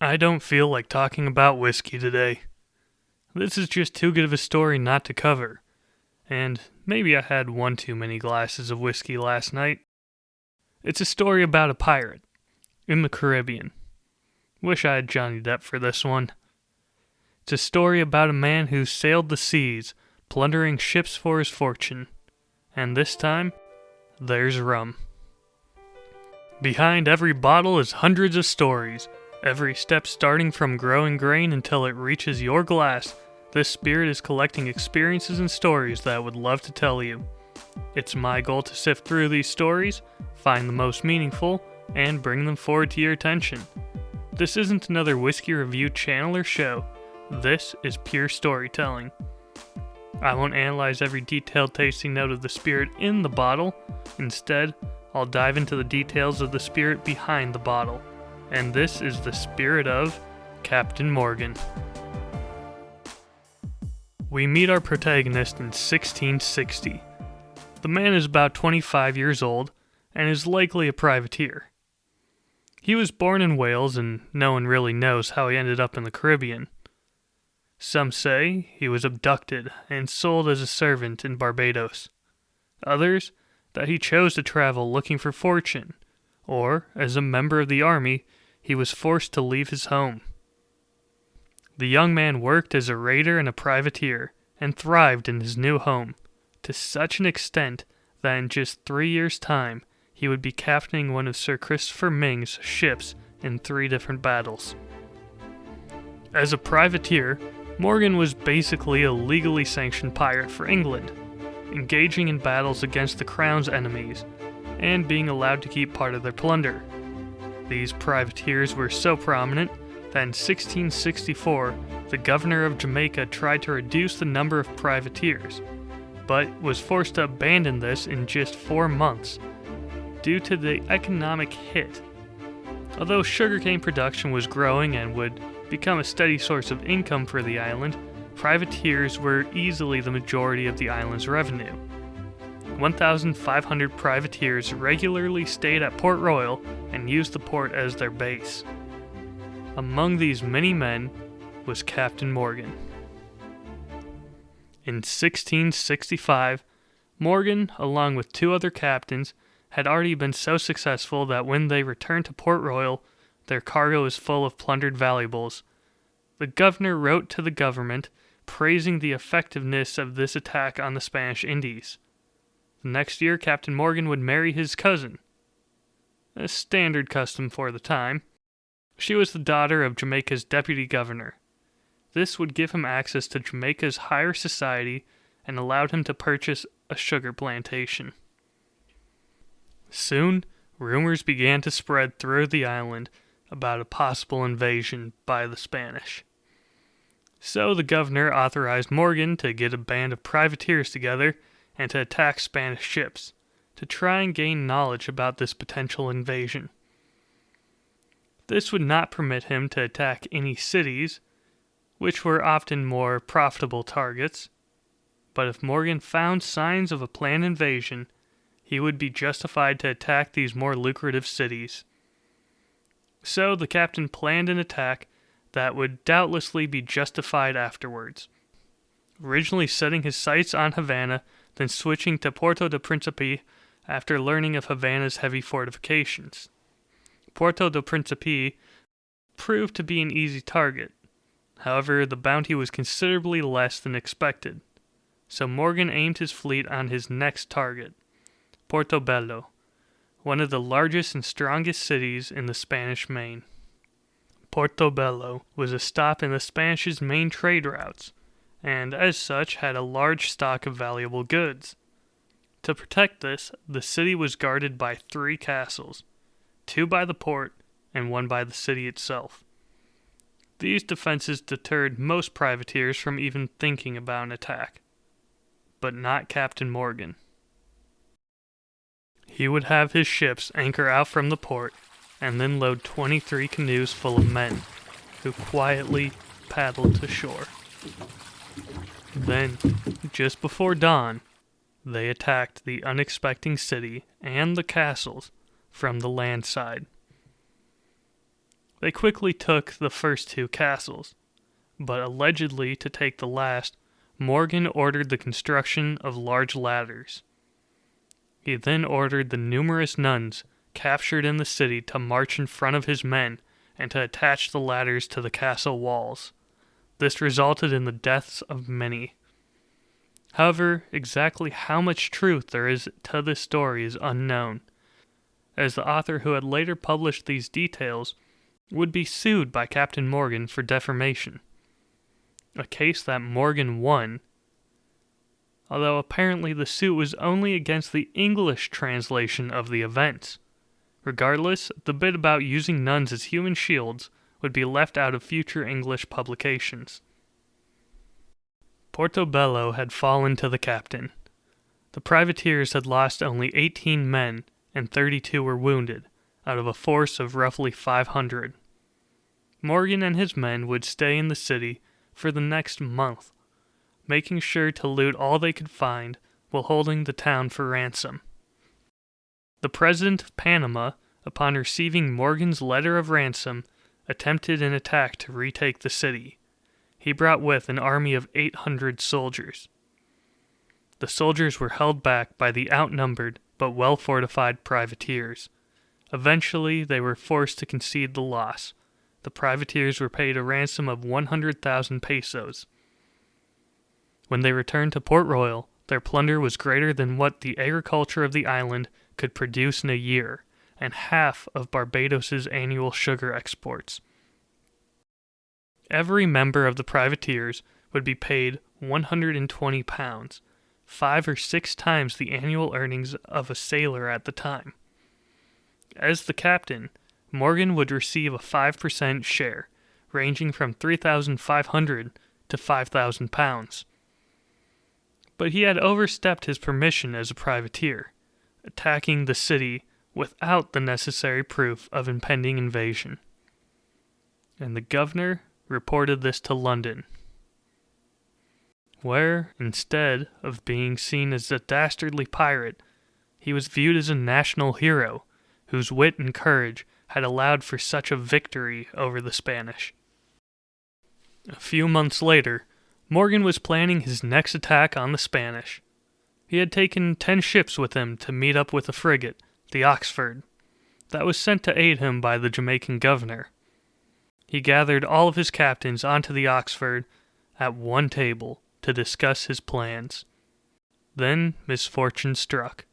I don't feel like talking about whiskey today. This is just too good of a story not to cover. And maybe I had one too many glasses of whiskey last night. It's a story about a pirate in the Caribbean. Wish I had Johnny Depp for this one. It's a story about a man who sailed the seas, plundering ships for his fortune. And this time, there's rum. Behind every bottle is hundreds of stories. Every step starting from growing grain until it reaches your glass, this spirit is collecting experiences and stories that I would love to tell you. It's my goal to sift through these stories, find the most meaningful, and bring them forward to your attention. This isn't another whiskey review channel or show. This is pure storytelling. I won't analyze every detailed tasting note of the spirit in the bottle. Instead, I'll dive into the details of the spirit behind the bottle. And this is the spirit of Captain Morgan. We meet our protagonist in 1660. The man is about 25 years old and is likely a privateer. He was born in Wales and no one really knows how he ended up in the Caribbean. Some say he was abducted and sold as a servant in Barbados. Others, that he chose to travel looking for fortune, or, as a member of the army, he was forced to leave his home. The young man worked as a raider and a privateer, and thrived in his new home, to such an extent that in just 3 years' time, he would be captaining one of Sir Christopher Ming's ships in 3 different battles. As a privateer, Morgan was basically a legally sanctioned pirate for England, engaging in battles against the Crown's enemies, and being allowed to keep part of their plunder. These privateers were so prominent that in 1664, the governor of Jamaica tried to reduce the number of privateers, but was forced to abandon this in just 4 months, due to the economic hit. Although sugarcane production was growing and would become a steady source of income for the island, privateers were easily the majority of the island's revenue. 1,500 privateers regularly stayed at Port Royal and used the port as their base. Among these many men was Captain Morgan. In 1665, Morgan, along with 2 other captains, had already been so successful that when they returned to Port Royal, their cargo was full of plundered valuables. The governor wrote to the government, praising the effectiveness of this attack on the Spanish Indies. The next year, Captain Morgan would marry his cousin, a standard custom for the time. She was the daughter of Jamaica's deputy governor. This would give him access to Jamaica's higher society and allowed him to purchase a sugar plantation. Soon, rumors began to spread through the island about a possible invasion by the Spanish. So the governor authorized Morgan to get a band of privateers together and to attack Spanish ships, to try and gain knowledge about this potential invasion. This would not permit him to attack any cities, which were often more profitable targets, but if Morgan found signs of a planned invasion, he would be justified to attack these more lucrative cities. So the captain planned an attack that would doubtlessly be justified afterwards, originally setting his sights on Havana, then switching to Puerto de Principe after learning of Havana's heavy fortifications. Puerto de Principe proved to be an easy target. However, the bounty was considerably less than expected, so Morgan aimed his fleet on his next target, Portobello, one of the largest and strongest cities in the Spanish Main. Portobello was a stop in the Spanish's main trade routes, and as such had a large stock of valuable goods. To protect this, the city was guarded by 3 castles, 2 by the port and 1 by the city itself. These defenses deterred most privateers from even thinking about an attack, but not Captain Morgan. He would have his ships anchor out from the port and then load 23 canoes full of men, who quietly paddled to shore. Then, just before dawn, they attacked the unexpecting city and the castles from the land side. They quickly took the first two castles, but allegedly to take the last, Morgan ordered the construction of large ladders. He then ordered the numerous nuns captured in the city to march in front of his men and to attach the ladders to the castle walls. This resulted in the deaths of many. However, exactly how much truth there is to this story is unknown, as the author who had later published these details would be sued by Captain Morgan for defamation, a case that Morgan won, although apparently the suit was only against the English translation of the events. Regardless, the bit about using nuns as human shields would be left out of future English publications. Portobello had fallen to the captain. The privateers had lost only 18 men and 32 were wounded, out of a force of roughly 500. Morgan and his men would stay in the city for the next month, making sure to loot all they could find while holding the town for ransom. The president of Panama, upon receiving Morgan's letter of ransom, attempted an attack to retake the city. He brought with an army of 800 soldiers. The soldiers were held back by the outnumbered but well-fortified privateers. Eventually, they were forced to concede the loss. The privateers were paid a ransom of 100,000 pesos. When they returned to Port Royal, their plunder was greater than what the agriculture of the island could produce in a year, and half of Barbados's annual sugar exports. Every member of the privateers would be paid £120, 5 or 6 times the annual earnings of a sailor at the time. As the captain, Morgan would receive a 5% share, ranging from £3,500 to £5,000. But he had overstepped his permission as a privateer, attacking the city without the necessary proof of impending invasion. And the governor reported this to London, where, instead of being seen as a dastardly pirate, he was viewed as a national hero whose wit and courage had allowed for such a victory over the Spanish. A few months later, Morgan was planning his next attack on the Spanish. He had taken 10 ships with him to meet up with a frigate, the Oxford, that was sent to aid him by the Jamaican governor. He gathered all of his captains onto the Oxford at one table to discuss his plans. Then misfortune struck.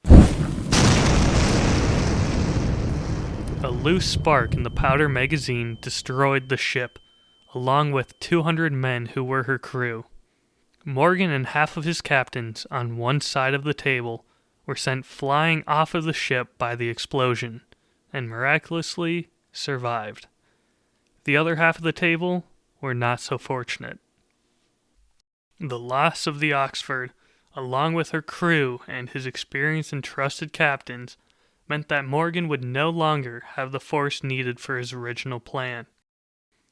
A loose spark in the powder magazine destroyed the ship, along with 200 men who were her crew. Morgan and half of his captains on one side of the table were sent flying off of the ship by the explosion, and miraculously survived. The other half of the table were not so fortunate. The loss of the Oxford, along with her crew and his experienced and trusted captains, meant that Morgan would no longer have the force needed for his original plan.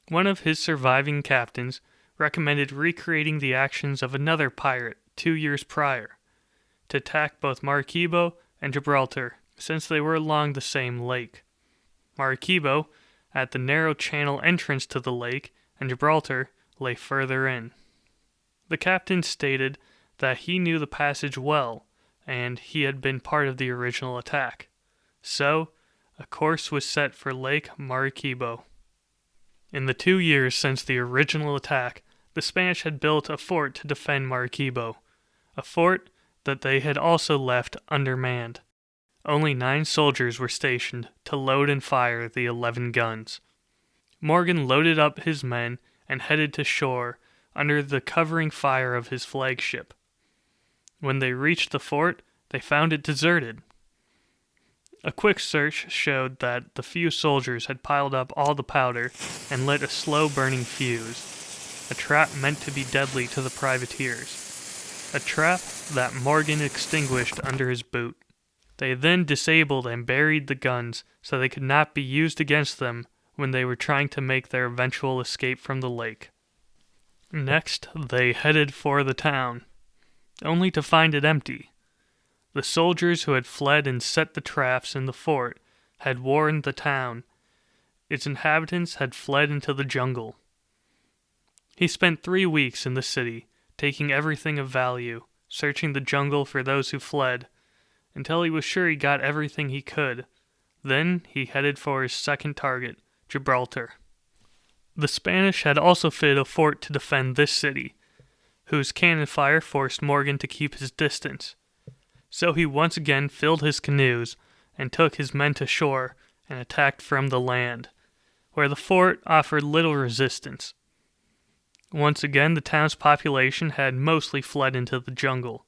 One of his surviving captains recommended recreating the actions of another pirate 2 years prior, to attack both Maracaibo and Gibraltar, since they were along the same lake. Maracaibo, at the narrow channel entrance to the lake, and Gibraltar lay further in. The captain stated that he knew the passage well, and he had been part of the original attack. So, a course was set for Lake Maracaibo. In the 2 years since the original attack, the Spanish had built a fort to defend Maracaibo, a fort that they had also left undermanned. Only 9 soldiers were stationed to load and fire the 11 guns. Morgan loaded up his men and headed to shore under the covering fire of his flagship. When they reached the fort, they found it deserted. A quick search showed that the few soldiers had piled up all the powder and lit a slow-burning fuse, a trap meant to be deadly to the privateers, a trap that Morgan extinguished under his boot. They then disabled and buried the guns so they could not be used against them when they were trying to make their eventual escape from the lake. Next, they headed for the town, only to find it empty. The soldiers who had fled and set the traps in the fort had warned the town its inhabitants had fled into the jungle. He spent 3 weeks in the city, taking everything of value, searching the jungle for those who fled, until he was sure he got everything he could. Then he headed for his second target, Gibraltar. The Spanish had also fitted a fort to defend this city, whose cannon fire forced Morgan to keep his distance. So he once again filled his canoes and took his men to shore and attacked from the land, where the fort offered little resistance. Once again, the town's population had mostly fled into the jungle,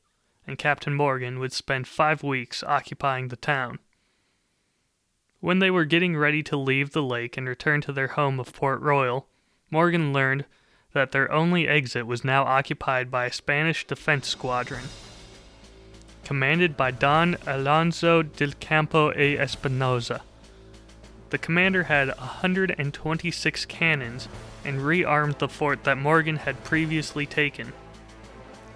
and Captain Morgan would spend 5 weeks occupying the town. When they were getting ready to leave the lake and return to their home of Port Royal, Morgan learned that their only exit was now occupied by a Spanish defense squadron, commanded by Don Alonso del Campo y Espinosa. The commander had 126 cannons and rearmed the fort that Morgan had previously taken.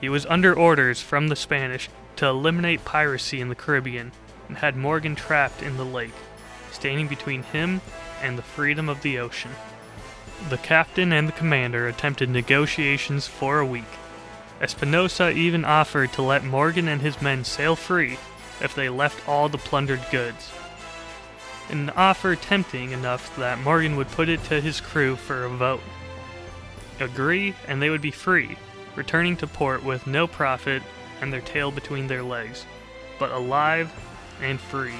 He was under orders from the Spanish to eliminate piracy in the Caribbean and had Morgan trapped in the lake, standing between him and the freedom of the ocean. The captain and the commander attempted negotiations for a week. Espinosa even offered to let Morgan and his men sail free if they left all the plundered goods. An offer tempting enough that Morgan would put it to his crew for a vote. Agree, and they would be free, returning to port with no profit and their tail between their legs, but alive and free.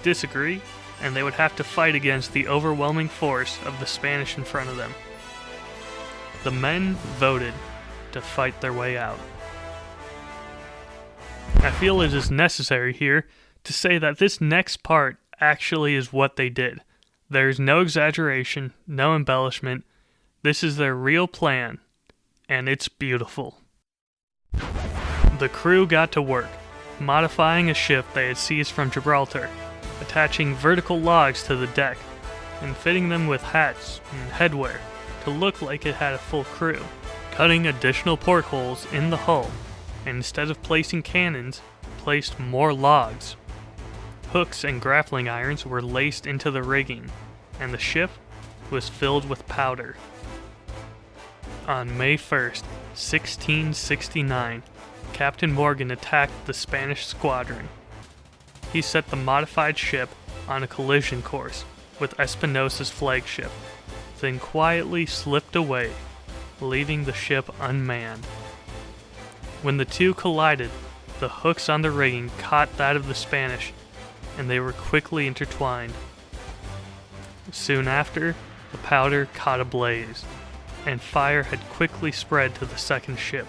Disagree, and they would have to fight against the overwhelming force of the Spanish in front of them. The men voted to fight their way out. I feel it is necessary here to say that this next part actually is what they did. There is no exaggeration, no embellishment. This is their real plan, and it's beautiful. The crew got to work, modifying a ship they had seized from Gibraltar, attaching vertical logs to the deck, and fitting them with hats and headwear to look like it had a full crew, cutting additional portholes in the hull, and instead of placing cannons, placed more logs. Hooks and grappling irons were laced into the rigging, and the ship was filled with powder. On May 1st, 1669, Captain Morgan attacked the Spanish squadron. He set the modified ship on a collision course with Espinosa's flagship, then quietly slipped away, leaving the ship unmanned. When the two collided, the hooks on the rigging caught that of the Spanish, and they were quickly intertwined. Soon after, the powder caught ablaze, and fire had quickly spread to the second ship.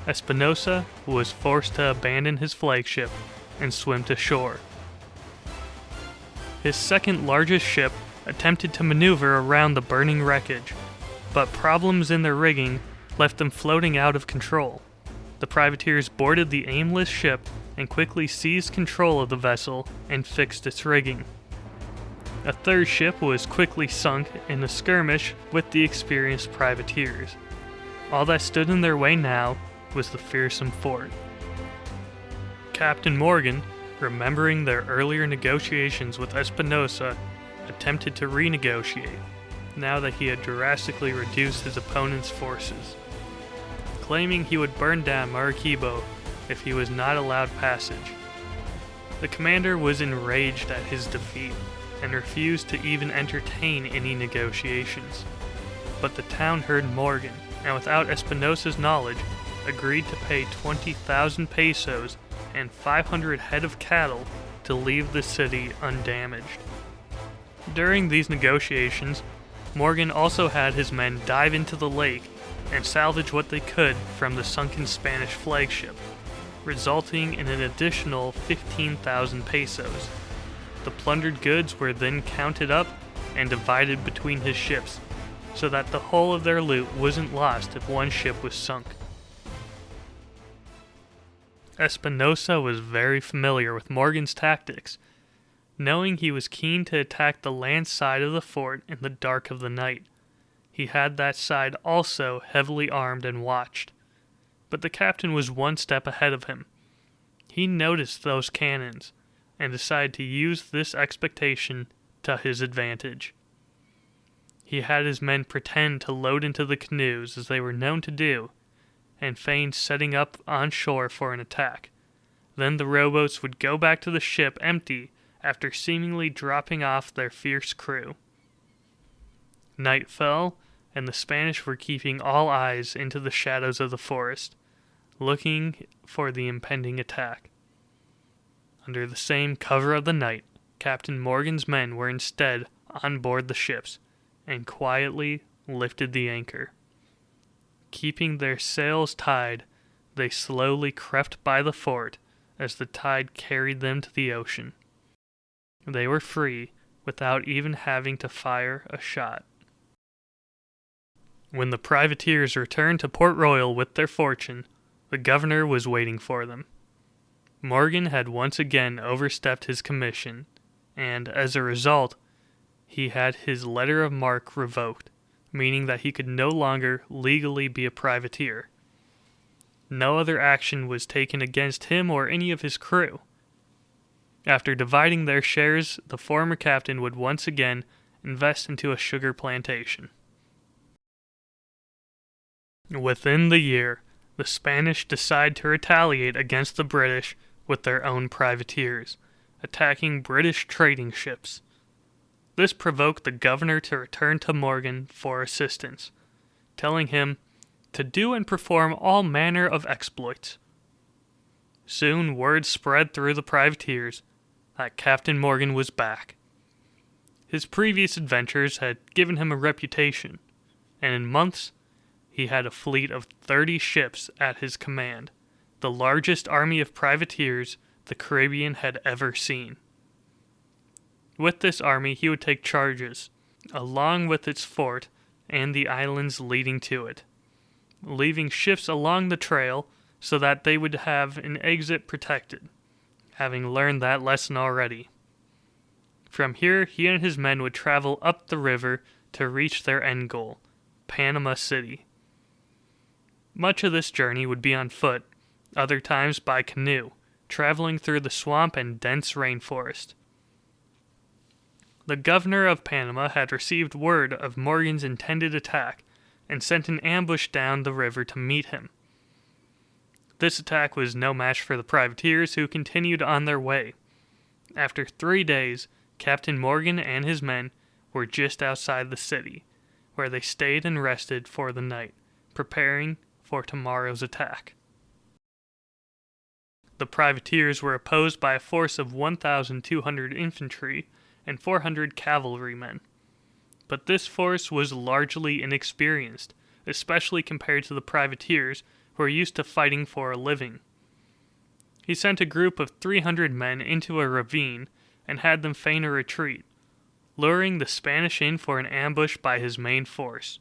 Espinosa was forced to abandon his flagship and swim to shore. His second largest ship attempted to maneuver around the burning wreckage, but problems in their rigging left them floating out of control. The privateers boarded the aimless ship and quickly seized control of the vessel and fixed its rigging. A third ship was quickly sunk in a skirmish with the experienced privateers. All that stood in their way now was the fearsome fort. Captain Morgan, remembering their earlier negotiations with Espinosa, attempted to renegotiate, now that he had drastically reduced his opponent's forces, claiming he would burn down Maracaibo if he was not allowed passage. The commander was enraged at his defeat and refused to even entertain any negotiations. But the town heard Morgan, and without Espinosa's knowledge, agreed to pay 20,000 pesos and 500 head of cattle to leave the city undamaged. During these negotiations, Morgan also had his men dive into the lake and salvage what they could from the sunken Spanish flagship, resulting in an additional 15,000 pesos. The plundered goods were then counted up and divided between his ships, so that the whole of their loot wasn't lost if one ship was sunk. Espinosa was very familiar with Morgan's tactics, knowing he was keen to attack the land side of the fort in the dark of the night. He had that side also heavily armed and watched, but the captain was one step ahead of him. He noticed those cannons and decided to use this expectation to to his advantage. He had his men pretend to load into the canoes as they were known to do, and feign setting up on shore for an attack. Then the rowboats would go back to the ship empty after seemingly dropping off their fierce crew. Night fell, and the Spanish were keeping all eyes into the shadows of the forest, looking for the impending attack. Under the same cover of the night, Captain Morgan's men were instead on board the ships, and quietly lifted the anchor. Keeping their sails tied, they slowly crept by the fort as the tide carried them to the ocean. They were free without even having to fire a shot. When the privateers returned to Port Royal with their fortune, the governor was waiting for them. Morgan had once again overstepped his commission, and as a result, he had his letter of marque revoked, meaning that he could no longer legally be a privateer. No other action was taken against him or any of his crew. After dividing their shares, the former captain would once again invest into a sugar plantation. Within the year, the Spanish decided to retaliate against the British with their own privateers, attacking British trading ships. This provoked the governor to return to Morgan for assistance, telling him to do and perform all manner of exploits. Soon word spread through the privateers that Captain Morgan was back. His previous adventures had given him a reputation, and in months he had a fleet of 30 ships at his command, the largest army of privateers the Caribbean had ever seen. With this army he would take charges, along with its fort and the islands leading to it, leaving ships along the trail so that they would have an exit protected, having learned that lesson already. From here, he and his men would travel up the river to reach their end goal, Panama City. Much of this journey would be on foot, other times by canoe, traveling through the swamp and dense rainforest. The governor of Panama had received word of Morgan's intended attack and sent an ambush down the river to meet him. This attack was no match for the privateers, who continued on their way. After 3 days, Captain Morgan and his men were just outside the city, where they stayed and rested for the night, preparing for tomorrow's attack. The privateers were opposed by a force of 1,200 infantry and 400 cavalrymen. But this force was largely inexperienced, especially compared to the privateers who were used to fighting for a living. He sent a group of 300 men into a ravine and had them feign a retreat, luring the Spanish in for an ambush by his main force.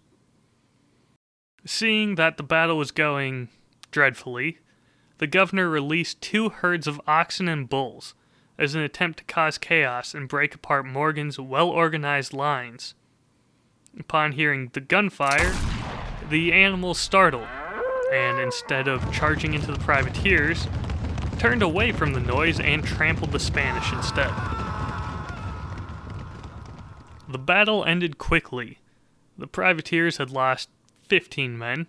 Seeing that the battle was going dreadfully, the governor released 2 herds of oxen and bulls as an attempt to cause chaos and break apart Morgan's well-organized lines. Upon hearing the gunfire, the animals startled, and instead of charging into the privateers, turned away from the noise and trampled the Spanish instead. The battle ended quickly. The privateers had lost 15 men.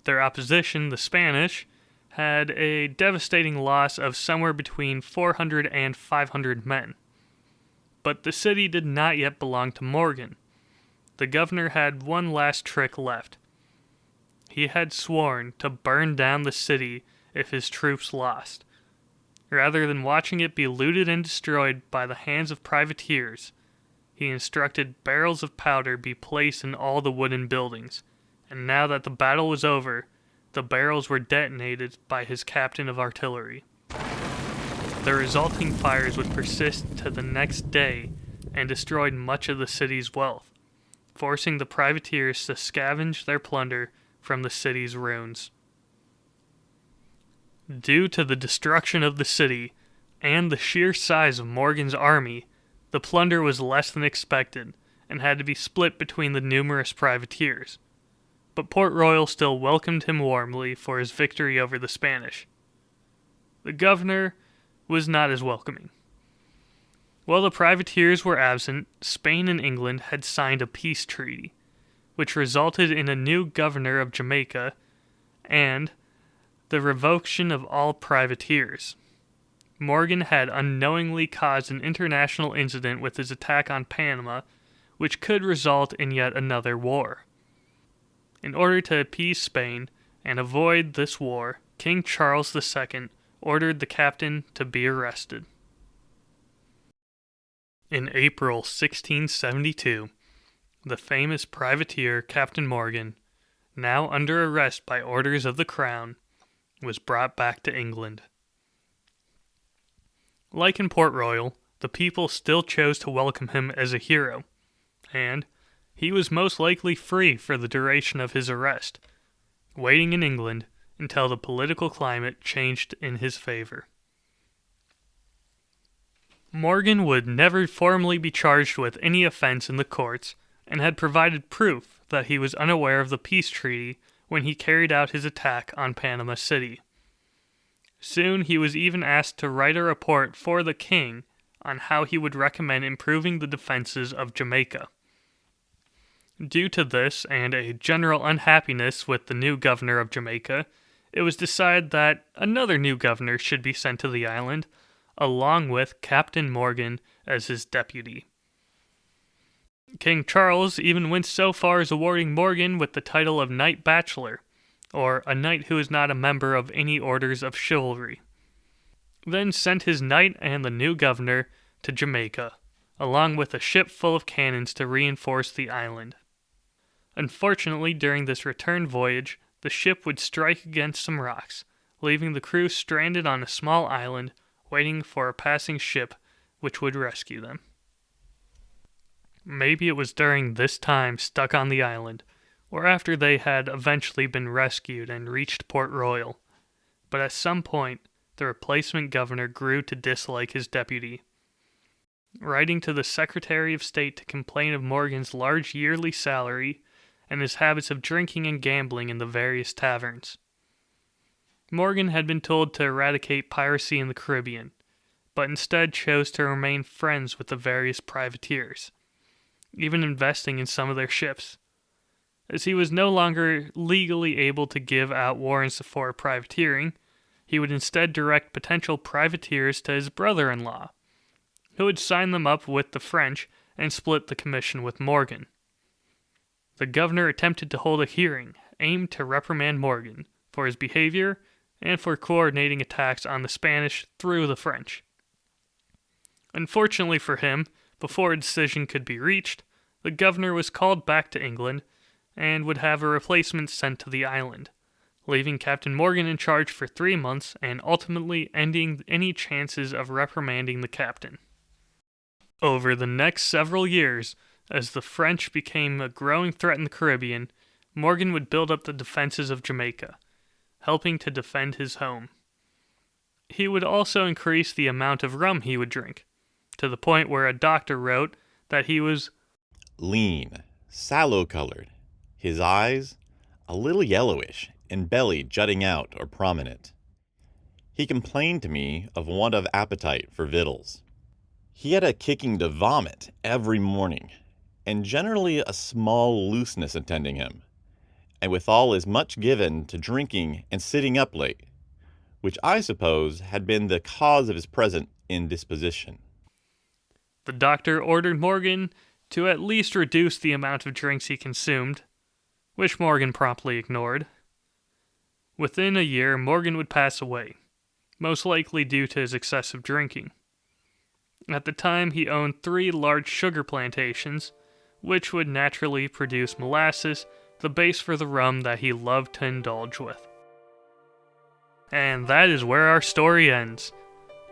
Their opposition, the Spanish, had a devastating loss of somewhere between 400 and 500 men. But the city did not yet belong to Morgan. The governor had one last trick left. He had sworn to burn down the city if his troops lost. Rather than watching it be looted and destroyed by the hands of privateers, he instructed barrels of powder be placed in all the wooden buildings, and now that the battle was over, the barrels were detonated by his captain of artillery. The resulting fires would persist to the next day and destroyed much of the city's wealth, forcing the privateers to scavenge their plunder from the city's ruins. Due to the destruction of the city and the sheer size of Morgan's army, the plunder was less than expected and had to be split between the numerous privateers. But Port Royal still welcomed him warmly for his victory over the Spanish. The governor was not as welcoming. While the privateers were absent, Spain and England had signed a peace treaty, which resulted in a new governor of Jamaica and the revocation of all privateers. Morgan had unknowingly caused an international incident with his attack on Panama, which could result in yet another war. In order to appease Spain and avoid this war, King Charles II ordered the captain to be arrested. In April 1672, the famous privateer Captain Morgan, now under arrest by orders of the Crown, was brought back to England. Like in Port Royal, the people still chose to welcome him as a hero, and he was most likely free for the duration of his arrest, waiting in England until the political climate changed in his favor. Morgan would never formally be charged with any offense in the courts and had provided proof that he was unaware of the peace treaty when he carried out his attack on Panama City. Soon he was even asked to write a report for the king on how he would recommend improving the defenses of Jamaica. Due to this and a general unhappiness with the new governor of Jamaica, it was decided that another new governor should be sent to the island, along with Captain Morgan as his deputy. King Charles even went so far as awarding Morgan with the title of Knight Bachelor, or a knight who is not a member of any orders of chivalry. Then sent his knight and the new governor to Jamaica, along with a ship full of cannons to reinforce the island. Unfortunately, during this return voyage, the ship would strike against some rocks, leaving the crew stranded on a small island, waiting for a passing ship which would rescue them. Maybe it was during this time stuck on the island, or after they had eventually been rescued and reached Port Royal, but at some point, the replacement governor grew to dislike his deputy. Writing to the Secretary of State to complain of Morgan's large yearly salary and his habits of drinking and gambling in the various taverns. Morgan had been told to eradicate piracy in the Caribbean, but instead chose to remain friends with the various privateers, even investing in some of their ships. As he was no longer legally able to give out warrants for privateering, he would instead direct potential privateers to his brother-in-law, who would sign them up with the French and split the commission with Morgan. The governor attempted to hold a hearing aimed to reprimand Morgan for his behavior and for coordinating attacks on the Spanish through the French. Unfortunately for him, before a decision could be reached, the governor was called back to England and would have a replacement sent to the island, leaving Captain Morgan in charge for 3 months and ultimately ending any chances of reprimanding the captain. Over the next several years, as the French became a growing threat in the Caribbean, Morgan would build up the defenses of Jamaica, helping to defend his home. He would also increase the amount of rum he would drink, to the point where a doctor wrote that he was lean, sallow-colored, his eyes a little yellowish, and belly jutting out or prominent. He complained to me of want of appetite for victuals. He had a kicking to vomit every morning, and generally a small looseness attending him, and withal is much given to drinking and sitting up late, which I suppose had been the cause of his present indisposition. The doctor ordered Morgan to at least reduce the amount of drinks he consumed, which Morgan promptly ignored. Within a year, Morgan would pass away, most likely due to his excessive drinking. At the time, he owned 3 large sugar plantations, which would naturally produce molasses, the base for the rum that he loved to indulge with. And that is where our story ends.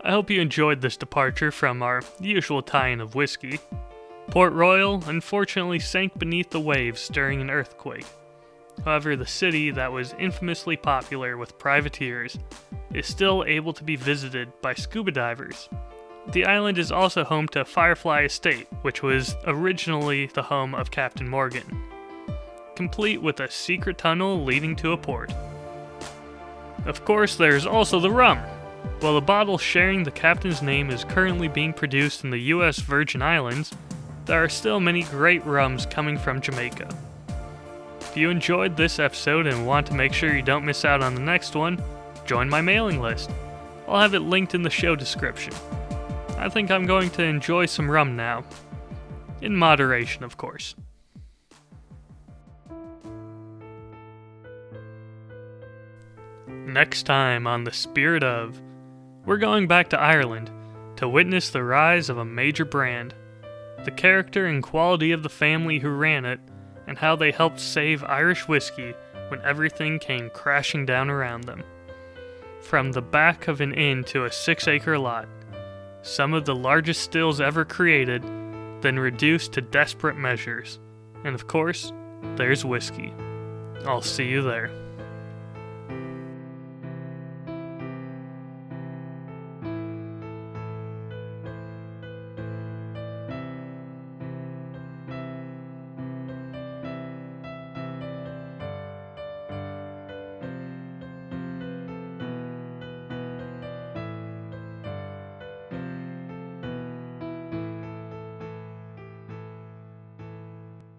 I hope you enjoyed this departure from our usual tie-in of whiskey. Port Royal unfortunately sank beneath the waves during an earthquake. However, the city that was infamously popular with privateers is still able to be visited by scuba divers. The island is also home to Firefly Estate, which was originally the home of Captain Morgan, complete with a secret tunnel leading to a port. Of course, there's also the rum, While a bottle sharing the captain's name is currently being produced in the US Virgin Islands, there are still many great rums coming from Jamaica. If you enjoyed this episode and want to make sure you don't miss out on the next one, join my mailing list. I'll have it linked in the show description. I think I'm going to enjoy some rum now. In moderation, of course. Next time on The Spirit of, we're going back to Ireland to witness the rise of a major brand, the character and quality of the family who ran it, and how they helped save Irish whiskey when everything came crashing down around them. From the back of an inn to a 6-acre lot, some of the largest stills ever created, then reduced to desperate measures. And of course, there's whiskey. I'll see you there.